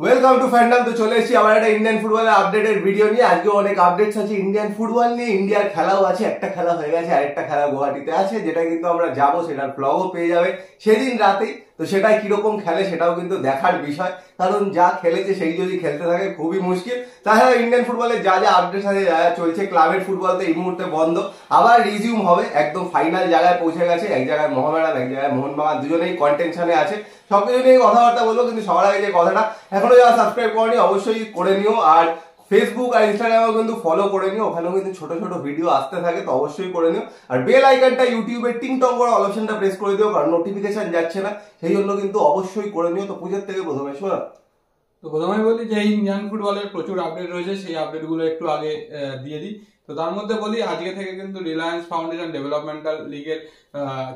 Welcome to fandom. তো চলে এসেছি আবার একটা ইন্ডিয়ান ফুটবলের আপডেটের ভিডিও নিয়ে। আজকে অনেক আপডেটস আছে ইন্ডিয়ান ফুটবল নিয়ে। ইন্ডিয়ার খেলাও আছে, একটা খেলা হয়ে গেছে, আরেকটা খেলা গুয়াহাটিতে আছে, যেটা কিন্তু আমরা যাবো, সেটার ব্লগও পেয়ে যাবে সেদিন রাতেই। তো সেটাই কিরকম খেলে সেটাও কিন্তু দেখার বিষয়, কারণ যা খেলেছে সেই যদি খেলতে থাকে খুবই মুশকিল। তাছাড়া ইন্ডিয়ান ফুটবলের যা যা আপডেটস আছে, যা যা চলছে, ক্লাবের ফুটবল তো এই মুহূর্তে বন্ধ, আবার রিজিউম হবে, একদম ফাইনাল জায়গায় পৌঁছে গেছে। এক জায়গায় মোহামেডান, এক জায়গায় মোহনবাগান, দুজনেই কন্টেনশনে আছে। সবকিছু নিয়ে কথাবার্তা বলবো, কিন্তু সবার আগে যে কথাটা, এখনো যারা সাবস্ক্রাইব করনি অবশ্যই করে নিও, আর ফেসবুক আর ইনস্টাগ্রামেও কিন্তু ফলো করে নিও, ওখানেও কিন্তু ছোট ছোট ভিডিও আসতে থাকে, তো অবশ্যই করে নিও। আর বেল আইকনটা ইউটিউবে টিং টং করে অল অপশনটা প্রেস করে দিও, কারণ নোটিফিকেশন যাচ্ছে না, সেই জন্য কিন্তু অবশ্যই করে নিও। তো পুজোর থেকে প্রথমে শোনা, তো প্রথমে বলি যে ইন্ডিয়ান ফুটবলের প্রচুর আপডেট রয়েছে, সেই আপডেটগুলো একটু আগে দিয়ে দিই। তো তার মধ্যে বলি আজকে থেকে কিন্তু রিলায়েন্স ফাউন্ডেশন ডেভেলপমেন্টাল লিগের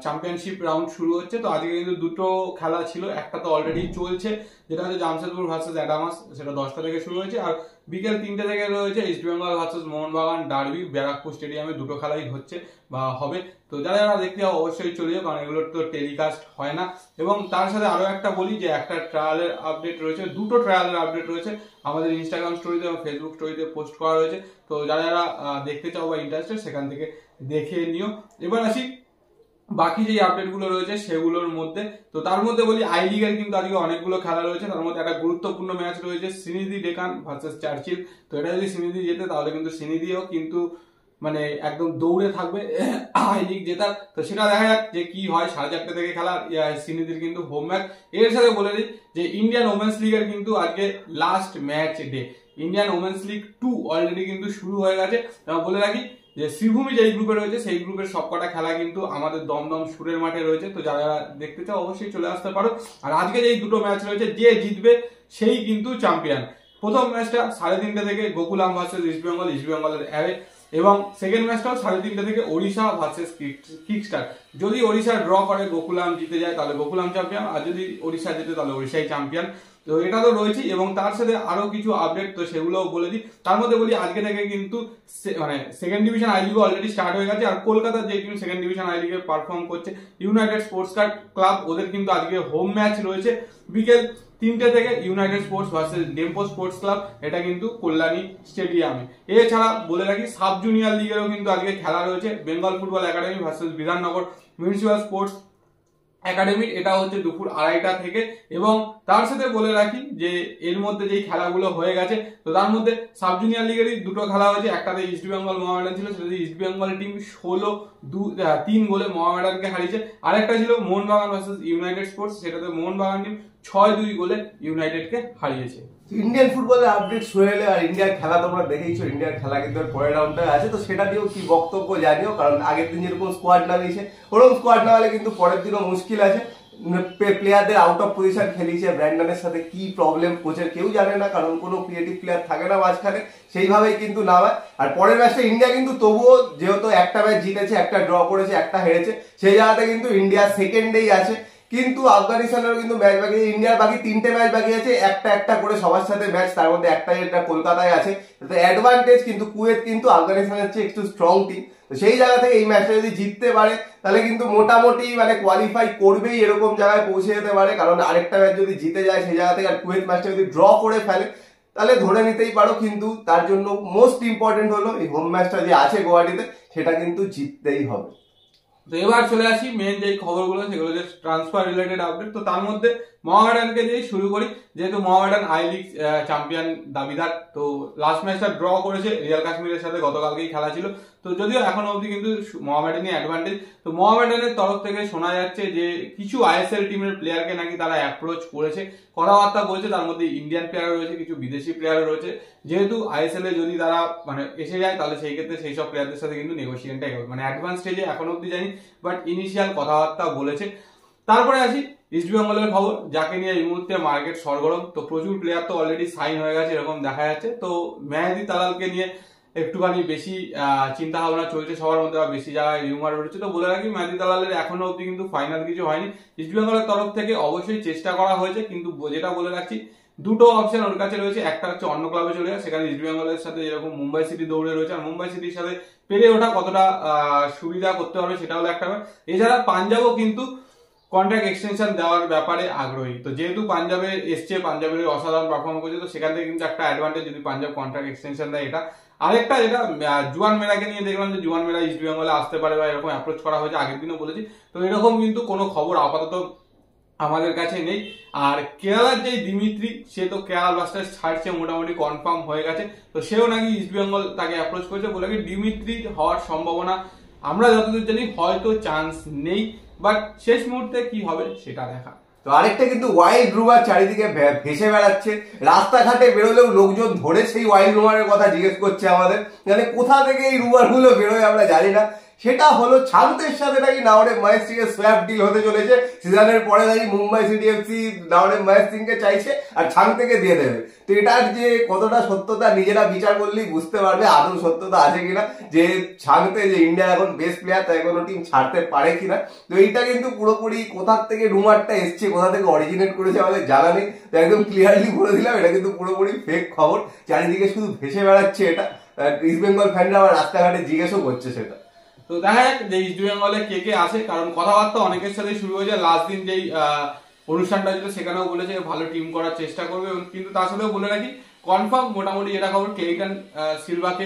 চ্যাম্পিয়নশিপ রাউন্ড শুরু হচ্ছে। তো আজকে কিন্তু দুটো খেলা ছিল, একটা তো অলরেডি চলছে, যেটা হচ্ছে জামশেদপুর ভার্সেস অ্যাডামাস, সেটা 10টা থেকে শুরু হয়েছে। আর বিকেল 3টে থেকে রয়েছে east Bengal versus Mohun Bagan derby, Barrackpore স্টেডিয়ামে দুটো খেলাই হচ্ছে বা হবে। তো যারা যারা দেখতে যাও অবশ্যই চলে যাও, কারণ এগুলোর তো টেলিকাস্ট হয় না। এবং তার সাথে আরো একটা বলি যে একটা ট্রায়ালের আপডেট রয়েছে, দুটো ট্রায়ালের আপডেট রয়েছে আমাদের ইনস্টাগ্রাম স্টোরিতে এবং ফেসবুক স্টোরিতে পোস্ট করা রয়েছে। তো যারা যারা দেখতে চাও বা ইন্টারেস্টেড, সেখান থেকে দেখে নিও। এবার আসি বাকি যে আপডেট গুলো রয়েছে সেগুলোর মধ্যে। তো তার মধ্যে বলি আই লিগের কিন্তু আজকে অনেকগুলো খেলা রয়েছে, তার মধ্যে একটা গুরুত্বপূর্ণ ম্যাচ রয়েছে সিনিদি ডেকান ভার্সেস চার্চিল। তো এটা যদি সিনিদি জেতে তাহলে কিন্তু সিনিদিও কিন্তু মানে একদম দৌড়ে থাকবে আই লিগ জেতার। তো সেটা দেখা যাক যে কি হয়। 4:30 থেকে খেলা, সিনিদির কিন্তু হোম ম্যাচ। এর সাথে বলে দিই যে ইন্ডিয়ান ওমেন্স লিগের কিন্তু আজকে last match day, Indian women's league 2 already কিন্তু শুরু হয়ে গেছে। বলে রাখি যে শ্রীভূমি যেই গ্রুপে রয়েছে সেই গ্রুপের সবকটা খেলা কিন্তু আমাদের দমদম সুরের মাঠে রয়েছে। তো যারা দেখতে চাও অবশ্যই চলে আসতে পারো। আর আজকে যেই দুটো ম্যাচ রয়েছে, যে জিতবে সেই কিন্তু চ্যাম্পিয়ন। প্রথম ম্যাচটা 3:30 থেকে Gokulam versus east Bengal, east বেঙ্গলের অ্যাওয়ে। এবং সেকেন্ড ম্যাচটাও 3:30 থেকে ওড়িশা ভার্সেস কিকস্টার। যদি ওড়িশা ড্র করে, গোকুলাম জিতে যায়, তাহলে গোকুলাম চ্যাম্পিয়ন, আর যদি ওড়িশা জিতে তাহলে ওড়িশাই চ্যাম্পিয়ন। তো এটা তো রয়েছে, এবং তার সাথে আরো কিছু আপডেট তো সেগুলো বলে দিই। তার মধ্যে বলি আজকে থেকে কিন্তু মানে second division I league already start হয়ে গেছে। আর কলকাতার যে টিম সেকেন্ড ডিভিশন আই লিগে পারফর্ম করছে, ইউনাইটেড স্পোর্টস ক্লাব, ওদের কিন্তু আজকে হোম ম্যাচ রয়েছে বিকেল 3টে থেকে, United sports versus Dempo sports club, এটা কিন্তু কল্যাণী স্টেডিয়ামে। এছাড়া বলে রাখি সাব জুনিয়র লিগেরও কিন্তু আজকে খেলা রয়েছে, Bengal football academy versus Bidhannagar municipal sports academy, এটা হচ্ছে দুপুর 2:30 থেকে। এবং তার সাথে বলে রাখি যে এর মধ্যে যেই খেলাগুলো হয়ে গেছে, তো তার মধ্যে সাব জুনিয়র লিগেরই দুটো খেলা হয়েছে। একটাতে ইস্ট বেঙ্গল মোহামেডান ছিল, সেটাতে ইস্ট বেঙ্গল টিম 3 গোলে মোহামেডানকে হারিয়েছে। আরেকটা ছিল মোহনবাগান ভার্সেস ইউনাইটেড স্পোর্টস, সেটাতে মোহনবাগান টিম 6-2 গোলে ইউনাইটেডকে হারিয়েছে। ইন্ডিয়ান ফুটবলের আপডেট শুয়ে এলে। আর ইন্ডিয়ার খেলা তোমরা দেখেইছো, ইন্ডিয়ার খেলা কিন্তু পরের রাউন্ডে আছে, তো সেটা দিয়েও কি বক্তব্য জানিও, কারণ আগের দিন যেরকম স্কোয়াড নামিয়েছে ওরকম স্কোয়াড না হলে কিন্তু পরের দিনও মুশকিল আছে। প্লেয়ারদের আউট অফ পজিশন খেলিয়েছে, ব্র্যান্ডনের সাথে কি প্রবলেম কোচের কেউ জানে না, কারণ কোনো ক্রিয়েটিভ প্লেয়ার থাকে না মাঝখানে, সেইভাবেই কিন্তু নামায়। আর পরের ম্যাচটা ইন্ডিয়া কিন্তু তবুও, যেহেতু একটা ম্যাচ জিতেছে, একটা ড্র করেছে, একটা হেরেছে, সেই জায়গাতে কিন্তু ইন্ডিয়া সেকেন্ডেই আছে। কিন্তু আফগানিস্তানেরও কিন্তু ম্যাচ বাকি, ইন্ডিয়ার বাকি 3টে ম্যাচ বাকি আছে, একটা একটা করে সবার সাথে ম্যাচ, তার মধ্যে একটাই এটা কলকাতায় আছে। তো অ্যাডভান্টেজ কিন্তু কুয়েত কিন্তু আফগানিস্তানের চেয়ে একটু স্ট্রং টিম। তো সেই জায়গা থেকে এই ম্যাচটা যদি জিততে পারে তাহলে কিন্তু মোটামুটি মানে কোয়ালিফাই করবেই, এরকম জায়গায় পৌঁছে যেতে পারে। কারণ আরেকটা ম্যাচ যদি জিতে যায় সেই জায়গা থেকে, আর কুয়েত ম্যাচটা যদি ড্র করে ফেলে তাহলে ধরে নিতেই পারো। কিন্তু তার জন্য মোস্ট ইম্পর্টেন্ট হলো এই হোম ম্যাচটা যে আছে গুয়াহাটিতে, সেটা কিন্তু জিততেই হবে। তো এবার চলে আসি মেন যে খবরগুলো, সেগুলো যে ট্রান্সফার রিলেটেড আপডেট। তো তার মধ্যে মোহামেডানকে দিয়ে শুরু করি, যেহেতু মোহামেডান আই লিগ চ্যাম্পিয়ন দাবিদার। তো লাস্ট ম্যাচটা ড্র করেছে রিয়াল কাশ্মীরের সাথে, গতকালকেই খেলা ছিল। তো যদিও এখনো অবধি কিন্তু মোহামেডানই অ্যাডভান্টেজ। তো মোহামেডানের তরফ থেকে শোনা যাচ্ছে যে কিছু আইএসএল টিমের প্লেয়ারকে নাকি তারা অ্যাপ্রোচ করেছে, কথাবার্তা বলছে। তার মধ্যে ইন্ডিয়ান প্লেয়ার রয়েছে, কিছু বিদেশি প্লেয়ার রয়েছে। যেহেতু আইএসএল এ যদি তারা মানে এসে যায়, তাহলে সেই ক্ষেত্রে সেই সব প্লেয়ারদের সাথে কিন্তু নেগোসিয়েশনটা হবে, মানে অ্যাডভান্স স্টেজে এখনো অবধি জানি, বাট ইনিশিয়াল কথাবার্তা বলেছে। তারপরে আসি ইস্ট বেঙ্গলের খবর, যাকে নিয়ে এই মুহূর্তে মার্কেট সরগরম। তো প্রচুর প্লেয়ার তো অলরেডি সাইন হয়ে গেছে এরকম দেখা যাচ্ছে। তো মেহেদি তালালকে নিয়ে একটুখানি বেশি চিন্তা ভাবনা চলছে সবার মধ্যে, বেশি জায়গায় রিউমার রয়েছে। তো বলে রাখি মেহেদি তালালের এখনো অবধি কিন্তু ফাইনাল কিছু হয়নি। ইস্ট বেঙ্গলের তরফ থেকে অবশ্যই চেষ্টা করা হয়েছে, কিন্তু যেটা বলে রাখছি দুটো অপশন ওর কাছে রয়েছে। একটা হচ্ছে অন্য ক্লাবে চলে যায়, সেখানে ইস্ট বেঙ্গলের সাথে যেরকম মুম্বাই সিটি দৌড়ে রয়েছে, আর মুম্বাই সিটির সাথে পেরে ওঠা কতটা সুবিধা করতে পারবে সেটা হলো একটা। এছাড়া পাঞ্জাবও কিন্তু কন্ট্রাক্ট এক্সটেনশন দেওয়ার ব্যাপারে আগ্রহী। তো যেহেতু পাঞ্জাবে এসছে, পাঞ্জাবের অসাধারণ পারফর্ম করছে, তো সেখান থেকে কিন্তু একটা অ্যাডভান্টেজ যদি পাঞ্জাব কন্ট্রাক্ট এক্সটেনশন দেয় এটা। আরেকটা যেটা জুয়ান মেরাকে নিয়ে দেখলাম যে জুয়ান মেরা ইস্ট বেঙ্গলে আসতে পারে বা এরকম অ্যাপ্রোচ করা হয়েছে, আগের দিনও বলেছি। তো এরকম কিন্তু কোনো খবর আপাতত আমাদের কাছে নেই। আর কেরালার যে দিমিত্রি, সে তো কেরালা ব্লাস্টার্স ছাড়ছে মোটামুটি কনফার্ম হয়ে গেছে। তো সেও নাকি ইস্ট বেঙ্গল তাকে অ্যাপ্রোচ করেছে, বলে কি ডিমিত্রি হওয়ার সম্ভাবনা আমরা যতদূর জানি হয়তো চান্স নেই, বাট শেষ মুহূর্তে কি হবে সেটা দেখা। তো আরেকটা কিন্তু ওয়াইল্ড রুমার চারিদিকে ভেসে বেড়াচ্ছে, রাস্তাঘাটে বেরোলেও লোকজন ধরে সেই ওয়াইল্ড রুমারের কথা জিজ্ঞেস করছে আমাদের, মানে কোথা থেকে এই রুমার গুলো বেরোয় আমরা জানি না। সেটা হলো ছাংতের সাথে নাকি নাওরেম মহেশ সিং এর সোয়াপ ডিল হতে চলেছে। সিজনের পরে নাকি মুম্বাই সিটি এফসি নাওরেম মহেশ সিং কে চাইছে আর ছাং থেকে দিয়ে দেবে। তো এটার যে কতটা সত্যতা নিজেরা বিচার করলেই বুঝতে পারবে আদৌ সত্যতা আছে কিনা, যে ছাংতে যে ইন্ডিয়ার এখন বেস্ট প্লেয়ার তাই কোনো টিম ছাড়তে পারে কিনা। তো এইটা কিন্তু পুরোপুরি কোথা থেকে রুমারটা এসছে, কোথা থেকে অরিজিনেট করেছে আমাদের জানা নেই। তো একদম ক্লিয়ারলি বলে দিলাম এটা কিন্তু পুরোপুরি ফেক খবর, চারিদিকে শুধু ভেসে বেড়াচ্ছে এটা। ইস্ট বেঙ্গল ফ্যানরা আবার রাস্তাঘাটে জিজ্ঞেসও করছে সেটা। তো দেখা যাক যে ইস্ট বেঙ্গলে কে কে আসে, কারণ কথাবার্তা অনেকের সাথে শুরু হয়েছে। লাস্ট দিন যেই অনুষ্ঠানটা ছিল সেখানেও বলেছে ভালো টিম করার চেষ্টা করবে, কিন্তু তার সাথেও বলে রাখি কনফার্ম মোটামুটি যেটা খবর ক্লেটন সিলভাকে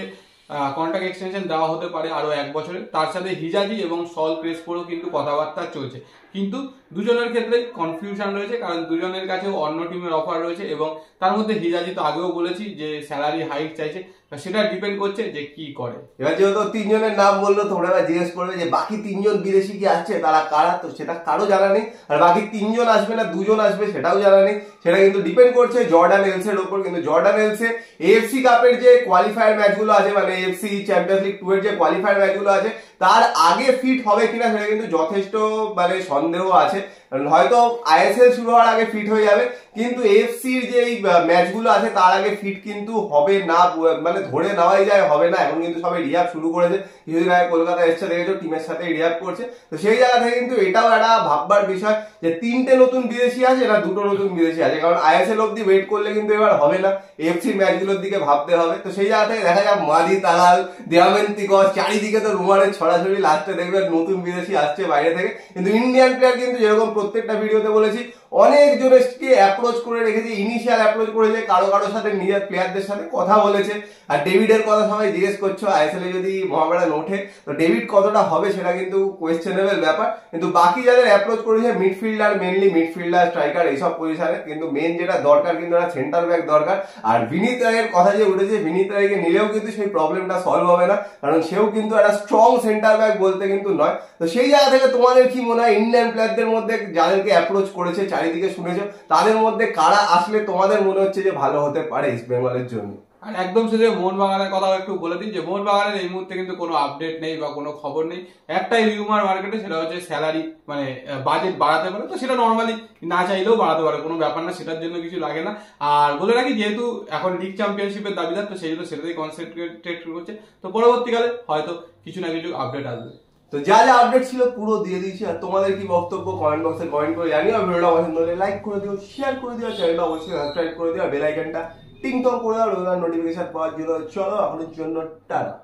কন্ট্রাক্ট এক্সটেনশন দেওয়া হতে পারে আরো 1 বছরে। তার সাথে হিজাজি এবং সল ক্রেসপোরও কিন্তু কথাবার্তা চলছে, কিন্তু দুজনের ক্ষেত্রে কনফিউশন রয়েছে, কারণ দুজনের কাছেও অন্য টিমের অফার রয়েছে। এবং তার মধ্যে হিজাজি তো আগেও বলেছি যে স্যালারি হাইক চাইছে, সেটা ডিপেন্ড করছে যে কি করে। এবার যেহেতু 3 জনের নাম বললো, তোমরা এবার জিজ্ঞেস করবে যে বাকি 3 জন বিদেশি কি আসছে, তারা কারা? তো সেটা কারো জানা নেই। আর বাকি 3 জন আসবে না 2 জন আসবে সেটাও জানা নেই। সেটা কিন্তু ডিপেন্ড করছে জর্ডান এলসের উপর। কিন্তু জর্ডান এলসে এএফসি কাপের যে কোয়ালিফায়ার ম্যাচগুলো আছে, মানে এএফসি চ্যাম্পিয়ন্স লিগ 2 এর যে কোয়ালিফায়ার ম্যাচগুলো আছে, তার আগে ফিট হবে কিনা সেটা কিন্তু যথেষ্ট মানে সন্দেহ আছে। হয়তো আইএসএল শুরু হওয়ার আগে ফিট হয়ে যাবে, কিন্তু এএফসির যে ম্যাচগুলো আছে তার আগে ফিট কিন্তু হবে না, মানে ধরে নেওয়াই যায় হবে না। এখন কিন্তু সবাই রিহ্যাব শুরু করেছে, কিছুদিন আগে কলকাতা এসছে দেখেছো টিমের সাথে রিহ্যাব করছে। তো সেই জায়গা থেকে কিন্তু এটাও একটা ভাববার বিষয় যে 3টে নতুন বিদেশি আছে না 2টো নতুন বিদেশি আছে, কারণ আইএসএল অব্দি ওয়েট করলে কিন্তু এবার হবে না, এএফসির ম্যাচগুলোর দিকে ভাবতে হবে। তো সেই জায়গা থেকে দেখা যাক মাদি তালাল দিয়ামেন্তিকস চারিদিকে তো রুমারের ছড়াছড়ি, লাস্টে দেখবেন নতুন বিদেশি আসছে বাইরে থেকে। কিন্তু ইন্ডিয়ান প্লেয়ার কিন্তু যেরকম প্রত্যেকটা ভিডিওতে বলেছি অনেকজনকে অ্যাপ্রোচ করে রেখেছে, ইনিশিয়াল অ্যাপ্রোচ করেছে, কারো সাথে নিজের প্লেয়ারদের সাথে কথা বলেছে। আর ডেভিডের কথা সবাই জিজ্ঞেস করছো, আইএসএল এ যদি মহামেডান ওঠে তো ডেভিড কতটা হবে সেটা কিন্তু কোয়েশ্চেনেবল ব্যাপার। কিন্তু বাকি যাদের অ্যাপ্রোচ করেছে মিডফিল্ডার, মেনলি মিডফিল্ডার, স্ট্রাইকার এইসব পজিশনে, কিন্তু মেন যেটা দরকার কিন্তু একটা সেন্টার ব্যাক দরকার। আর বিনীত রায়ের কথা যে উঠেছে, বিনীত রায়কে নিলেও কিন্তু সেই প্রবলেমটা সলভ হবে না, কারণ সেও কিন্তু একটা স্ট্রং সেন্টার ব্যাক বলতে কিন্তু নয়। তো সেই জায়গা থেকে তোমাদের কি মনে হয় ইন্ডিয়ান প্লেয়ারদের মধ্যে যাদেরকে অ্যাপ্রোচ করেছে চারিদিকে শুনেছো, তাদের মধ্যে কারা আসলে তোমাদের মনে হচ্ছে যে ভালো হতে পারে ইস্ট বেঙ্গলের জন্য? আর একদম শেষে মোহনবাগানের কথাও একটু বলে দিই যে মোহনবাগানের এই মুহূর্তে কিন্তু কোনো আপডেট নেই বা কোনো খবর নেই। একটাই রিউমার মার্কেটে, সেটা হচ্ছে স্যালারি, মানে বাজেট বাড়াতে পারে। তো সেটা নর্মালি না চাইলেও বাড়াতে পারে, কোনো ব্যাপার না, সেটার জন্য কিছু লাগে না। আর বলে রাখি যেহেতু এখন লিগ চ্যাম্পিয়নশিপের দাবিদার, তো সেই জন্য সেটাতেই কনসেন্ট্রেট করছে। তো পরবর্তীকালে হয়তো কিছু না কিছু আপডেট আসবে। তো যা যা আপডেট ছিল পুরো দিয়ে দিয়েছি। আর তোমাদের কি বক্তব্য কমেন্ট বক্সে কমেন্ট করে জানিও। ভিডিওটা পছন্দ হলে লাইক করে দিও, শেয়ার করে দিও, চ্যানেলটা অবশ্যই সাবস্ক্রাইব করে দিও, বেল আইকনটা টিং টং করে দাও নোটিফিকেশন পাওয়ার জন্য। চলো এখনের জন্য টাটা।